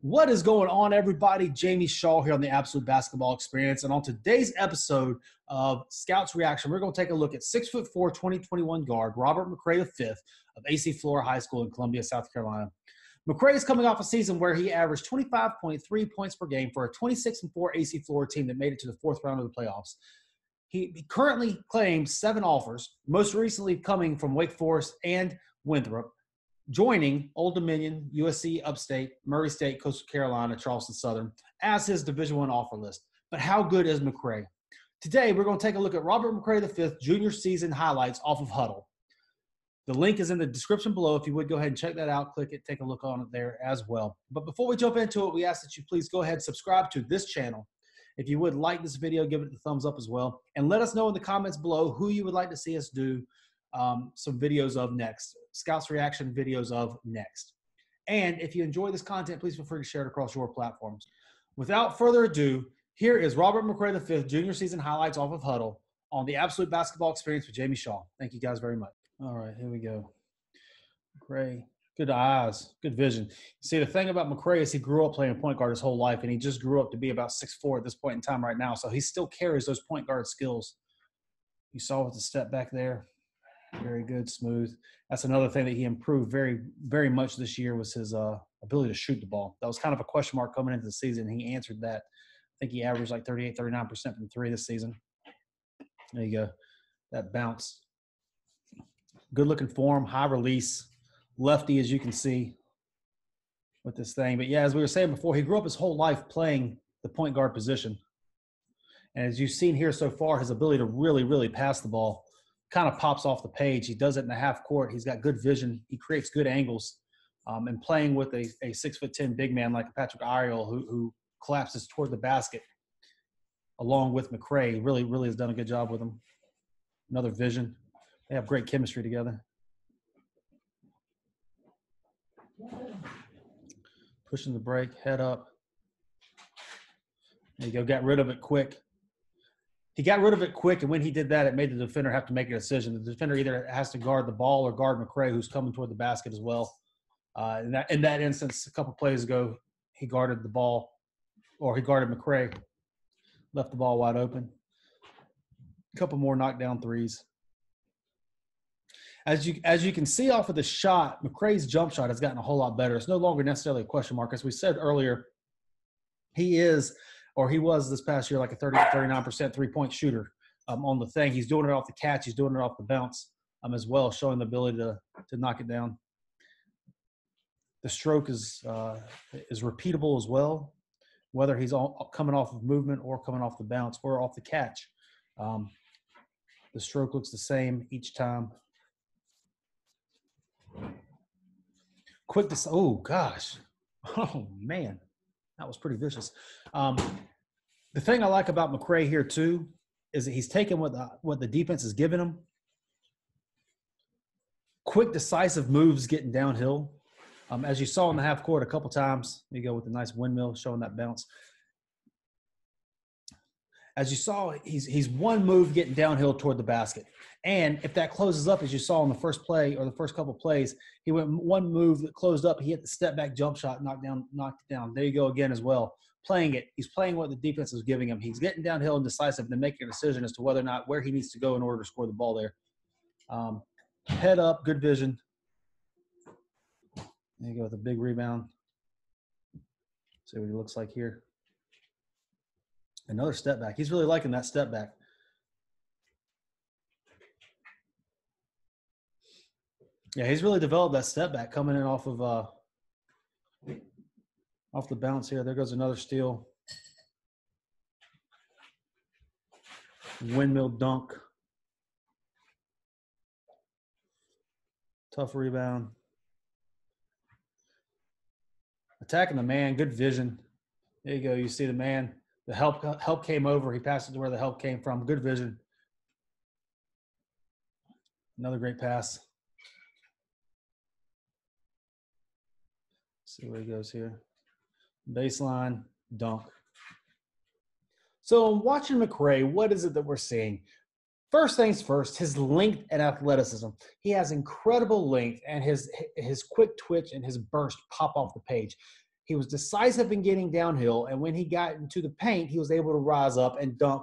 What is going on, everybody? Jamie Shaw here on the Absolute Basketball Experience. And on today's episode of Scouts Reaction, we're going to take a look at 6'4", 2021 guard Robert McCray V of AC Flora High School in Columbia, South Carolina. McCray is coming off a season where he averaged 25.3 points per game for a 26-4 AC Flora team that made it to the fourth round of the playoffs. He currently claims 7 offers, most recently coming from Wake Forest and Winthrop, joining Old Dominion, USC Upstate, Murray State, Coastal Carolina, Charleston Southern as his Division I offer list. But how good is McCray? Today, we're going to take a look at Robert McCray V junior season highlights off of Huddle. The link is in the description below. If you would go ahead and check that out, click it, take a look on it there as well. But before we jump into it, we ask that you please go ahead and subscribe to this channel. If you would like this video, give it a thumbs up as well. And let us know in the comments below who you would like to see us do some videos of next, Scouts Reaction videos of next. And if you enjoy this content, please feel free to share it across your platforms. Without further ado, here is Robert McCray V junior season highlights off of Huddle on the Absolute Basketball Experience with Jamie Shaw. Thank you guys very much. All right, here we go. McCray, good eyes, good vision. See, the thing about McCray is he grew up playing point guard his whole life, and he just grew up to be about 6'4" at this point in time right now. So he still carries those point guard skills. You saw with the step back there. Very good, smooth. That's another thing that he improved very, very much this year was his ability to shoot the ball. That was kind of a question mark coming into the season. He answered that. I think he averaged like 38, 39% from three this season. There you go. That bounce. Good-looking form, high release. Lefty, as you can see, with this thing. But, yeah, as we were saying before, he grew up his whole life playing the point guard position. And as you've seen here so far, his ability to really, really pass the ball kind of pops off the page. He does it in the half court. He's got good vision. He creates good angles. And playing with a 6'10" big man like Patrick Ariel who collapses toward the basket along with McCray, really, really has done a good job with him. Another vision. They have great chemistry together. Pushing the break, head up. There you go, got rid of it quick. He got rid of it quick, and when he did that, it made the defender have to make a decision. The defender either has to guard the ball or guard McCray, who's coming toward the basket as well. In that instance, a couple plays ago, he guarded the ball, or he guarded McCray, left the ball wide open. A couple more knockdown threes. As you can see off of the shot, McCray's jump shot has gotten a whole lot better. It's no longer necessarily a question mark. As we said earlier, he was this past year like a 39% three-point shooter on the thing. He's doing it off the catch. He's doing it off the bounce as well, showing the ability to knock it down. The stroke is repeatable as well, whether he's coming off of movement or coming off the bounce or off the catch. The stroke looks the same each time. Quick to – oh, gosh. Oh, man. That was pretty vicious. The thing I like about McCray here too is that he's taking what the defense is giving him. Quick, decisive moves getting downhill. As you saw in the half court a couple times, you go with a nice windmill showing that bounce. As you saw, he's one move getting downhill toward the basket. And if that closes up, as you saw in the first play or the first couple plays, he went one move that closed up. He hit the step back jump shot, knocked it down. There you go again as well. Playing it. He's playing what the defense is giving him. He's getting downhill and decisive and then making a decision as to whether or not where he needs to go in order to score the ball there. Head up, good vision. There you go with a big rebound. See what he looks like here. Another step back. He's really liking that step back. Yeah, he's really developed that step back coming in off the bounce here. There goes another steal. Windmill dunk. Tough rebound. Attacking the man, good vision. There you go. You see the man. The help came over. He passed it to where the help came from. Good vision. Another great pass. See where he goes here. Baseline, dunk. So watching McCray, what is it that we're seeing? First things first, his length and athleticism. He has incredible length, and his quick twitch and his burst pop off the page. He was decisive in getting downhill, and when he got into the paint, he was able to rise up and dunk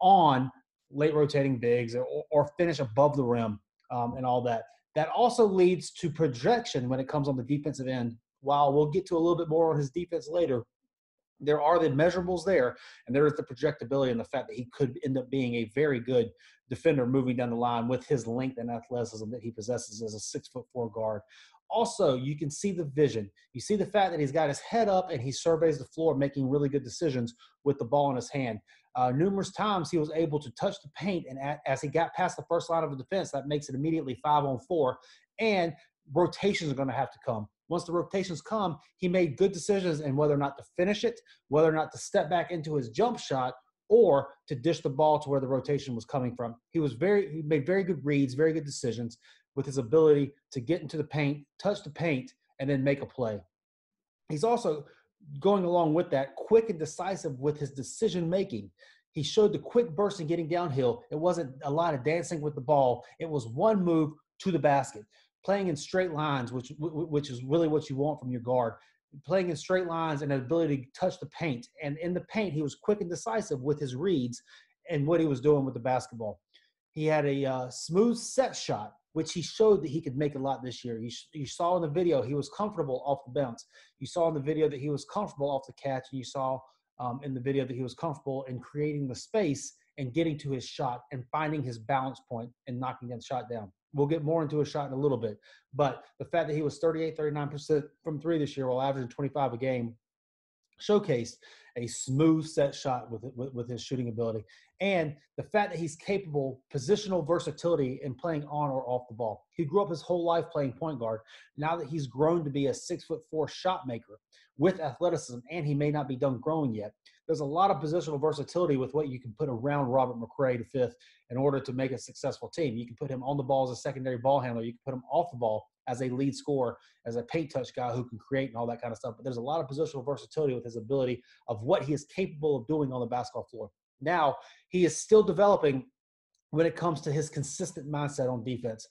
on late rotating bigs or finish above the rim and all that. That also leads to projection when it comes on the defensive end. While we'll get to a little bit more on his defense later, there are the measurables there, and there is the projectability and the fact that he could end up being a very good defender moving down the line with his length and athleticism that he possesses as a 6'4" guard. Also, you can see the vision. You see the fact that he's got his head up and he surveys the floor, making really good decisions with the ball in his hand. Numerous times he was able to touch the paint, and as he got past the first line of the defense, that makes it immediately 5-on-4, and rotations are going to have to come. Once the rotations come, he made good decisions in whether or not to finish it, whether or not to step back into his jump shot, or to dish the ball to where the rotation was coming from. He made very good reads, very good decisions with his ability to get into the paint, touch the paint, and then make a play. He's also, going along with that, quick and decisive with his decision making. He showed the quick burst in getting downhill. It wasn't a lot of dancing with the ball. It was one move to the basket. Playing in straight lines, which is really what you want from your guard. Playing in straight lines and an ability to touch the paint. And in the paint, he was quick and decisive with his reads and what he was doing with the basketball. He had a smooth set shot, which he showed that he could make a lot this year. You saw in the video he was comfortable off the bounce. You saw in the video that he was comfortable off the catch, and you saw in the video that he was comfortable in creating the space and getting to his shot and finding his balance point and knocking that shot down. We'll get more into his shot in a little bit. But the fact that he was 39% from three this year while averaging 25 a game showcased a smooth set shot with his shooting ability. And the fact that he's capable, positional versatility in playing on or off the ball. He grew up his whole life playing point guard. Now that he's grown to be a 6'4" shot maker with athleticism, and he may not be done growing yet, there's a lot of positional versatility with what you can put around Robert McCray V in order to make a successful team. You can put him on the ball as a secondary ball handler. You can put him off the ball as a lead scorer, as a paint touch guy who can create and all that kind of stuff. But there's a lot of positional versatility with his ability of what he is capable of doing on the basketball floor. Now, he is still developing when it comes to his consistent mindset on defense.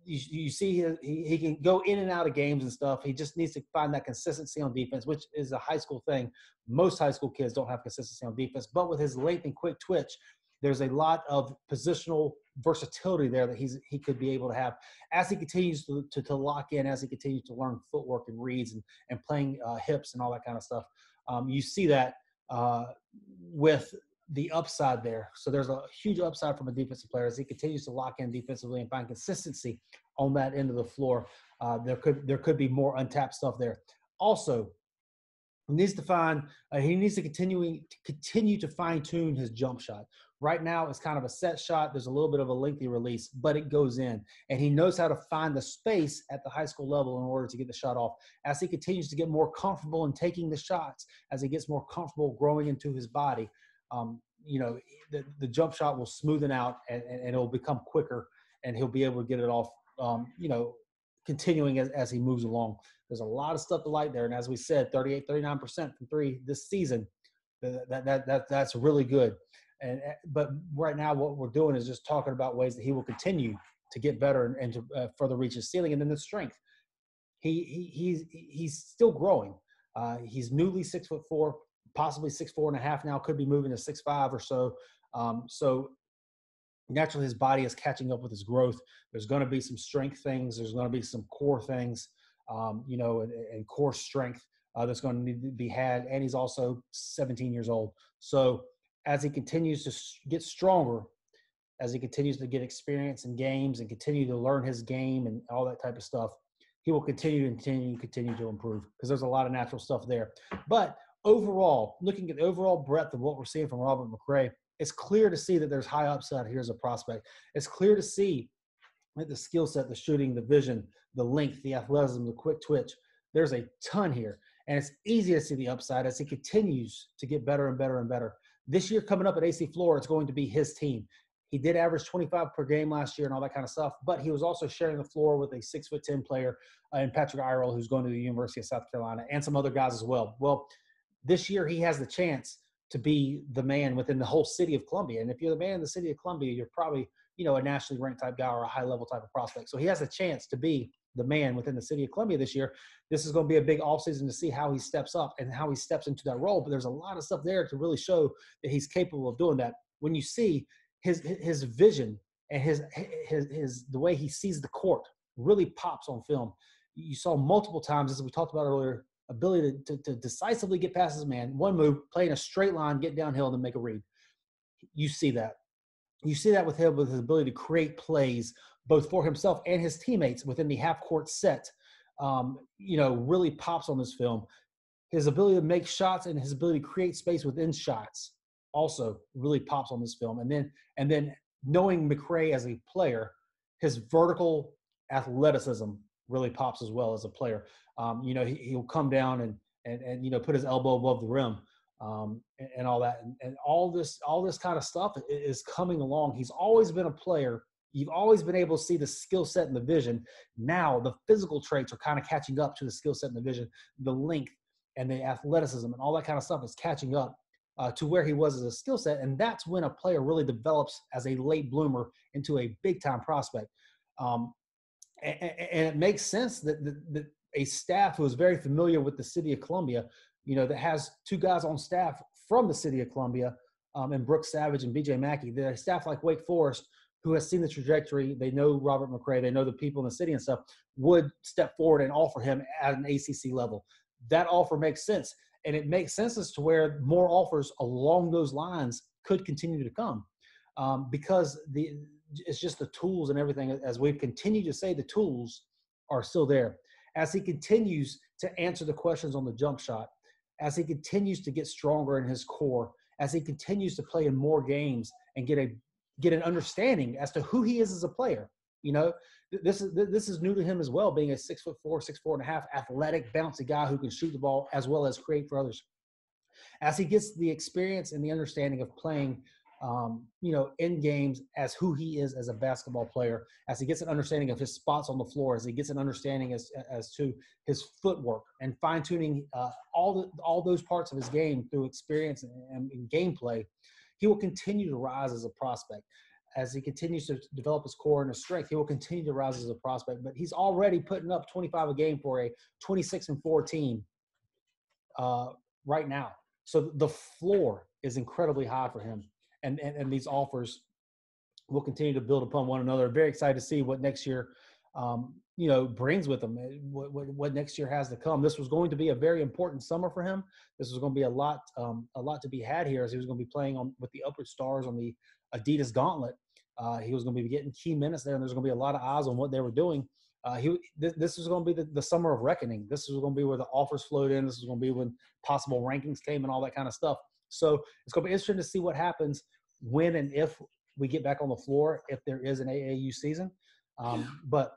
You see he can go in and out of games and stuff. He just needs to find that consistency on defense, which is a high school thing. Most high school kids don't have consistency on defense. But with his length and quick twitch, there's a lot of positional versatility there that he could be able to have as he continues to lock in, as he continues to learn footwork and reads and playing hips and all that kind of stuff. You see that with the upside there. So there's a huge upside from a defensive player as he continues to lock in defensively and find consistency on that end of the floor. There could be more untapped stuff there. Also, he needs to continue to fine tune his jump shot. Right now, it's kind of a set shot. There's a little bit of a lengthy release, but it goes in. And he knows how to find the space at the high school level in order to get the shot off. As he continues to get more comfortable in taking the shots, as he gets more comfortable growing into his body, the jump shot will smoothen out and it'll become quicker, and he'll be able to get it off, continuing as he moves along. There's a lot of stuff to like there. And as we said, 39% from three this season, that's really good. But right now what we're doing is just talking about ways that he will continue to get better and to further reach his ceiling. And then the strength. He's still growing. He's newly 6'4", possibly 6'4.5" now, could be moving to 6'5" or so. So naturally his body is catching up with his growth. There's going to be some strength things. There's going to be some core things, and core strength that's going to need to be had. And he's also 17 years old. So as he continues to get stronger, as he continues to get experience in games and continue to learn his game and all that type of stuff, he will continue to improve because there's a lot of natural stuff there. But overall, looking at the overall breadth of what we're seeing from Robert McCray, it's clear to see that there's high upside here as a prospect. It's clear to see that the skill set, the shooting, the vision, the length, the athleticism, the quick twitch, there's a ton here. And it's easy to see the upside as he continues to get better and better and better. This year coming up at AC Flora, it's going to be his team. He did average 25 per game last year and all that kind of stuff, but he was also sharing the floor with a 6'10" player in Patrick Irell, who's going to the University of South Carolina, and some other guys as well. Well, this year he has the chance to be the man within the whole city of Columbia. And if you're the man in the city of Columbia, you're probably, a nationally ranked type guy or a high level type of prospect. So he has a chance to be the man within the city of Columbia this year. This is going to be a big offseason to see how he steps up and how he steps into that role. But there's a lot of stuff there to really show that he's capable of doing that. When you see his vision and the way he sees the court really pops on film. You saw multiple times, as we talked about earlier, ability to decisively get past his man, one move, play in a straight line, get downhill, and then make a read. You see that. You see that with him, with his ability to create plays both for himself and his teammates within the half-court set. Really pops on this film. His ability to make shots and his ability to create space within shots also really pops on this film. And then knowing McCray as a player, his vertical athleticism really pops as well as a player. He'll come down and put his elbow above the rim and all that. And all this kind of stuff is coming along. He's always been a player. You've always been able to see the skill set and the vision. Now the physical traits are kind of catching up to the skill set and the vision, the length and the athleticism and all that kind of stuff is catching up to where he was as a skill set. And that's when a player really develops as a late bloomer into a big time prospect. And it makes sense that a staff who is very familiar with the city of Columbia, that has two guys on staff from the city of Columbia, and Brooks Savage and BJ Mackey, that a staff like Wake Forest, who has seen the trajectory, they know Robert McCray, they know the people in the city and stuff, would step forward and offer him at an ACC level. That offer makes sense. And it makes sense as to where more offers along those lines could continue to come, because it's just the tools and everything. As we've continued to say, the tools are still there. As he continues to answer the questions on the jump shot, as he continues to get stronger in his core, as he continues to play in more games and get an understanding as to who he is as a player. This is new to him as well, being a 6'4", 6'4.5", athletic, bouncy guy who can shoot the ball as well as create for others. As he gets the experience and the understanding of playing, in games as who he is as a basketball player, as he gets an understanding of his spots on the floor, as he gets an understanding as to his footwork and fine tuning all those parts of his game through experience and gameplay, he will continue to rise as a prospect. As he continues to develop his core and his strength, he will continue to rise as a prospect. But he's already putting up 25 a game for a 26-4 team right now. So the floor is incredibly high for him. And these offers will continue to build upon one another. Very excited to see what next year, brings with him, what next year has to come. This was going to be a very important summer for him. This was going to be a lot to be had here, as he was going to be playing with the Upward Stars on the Adidas Gauntlet. He was going to be getting key minutes there, and there's going to be a lot of eyes on what they were doing. This was going to be the summer of reckoning. This was going to be where the offers flowed in. This was going to be when possible rankings came and all that kind of stuff. So it's going to be interesting to see what happens when and if we get back on the floor, if there is an AAU season. But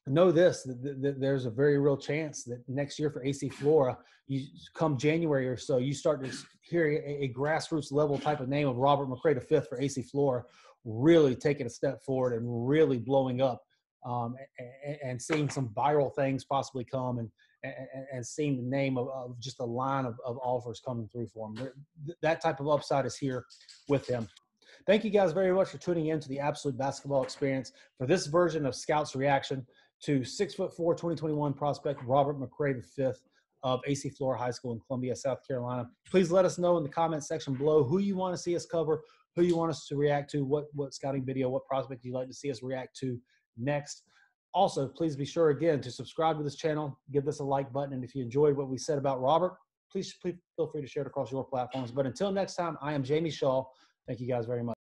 know this, that there's a very real chance that next year for AC Flora, you come January or so, you start to hear a grassroots level type of name of Robert McCray V for AC Flora really taking a step forward and really blowing up, and seeing some viral things possibly come and seeing the name of just a line of offers coming through for him. That type of upside is here with him. Thank you guys very much for tuning in to the Absolute Basketball Experience for this version of Scout's reaction to 6'4", 2021 prospect Robert McCray V of AC Flora High School in Columbia, South Carolina. Please let us know in the comment section below who you want to see us cover, who you want us to react to, what scouting video, what prospect you'd like to see us react to next. Also, please be sure, again, to subscribe to this channel, give this a like button, and if you enjoyed what we said about Robert, please feel free to share it across your platforms. But until next time, I am Jamie Shaw. Thank you guys very much.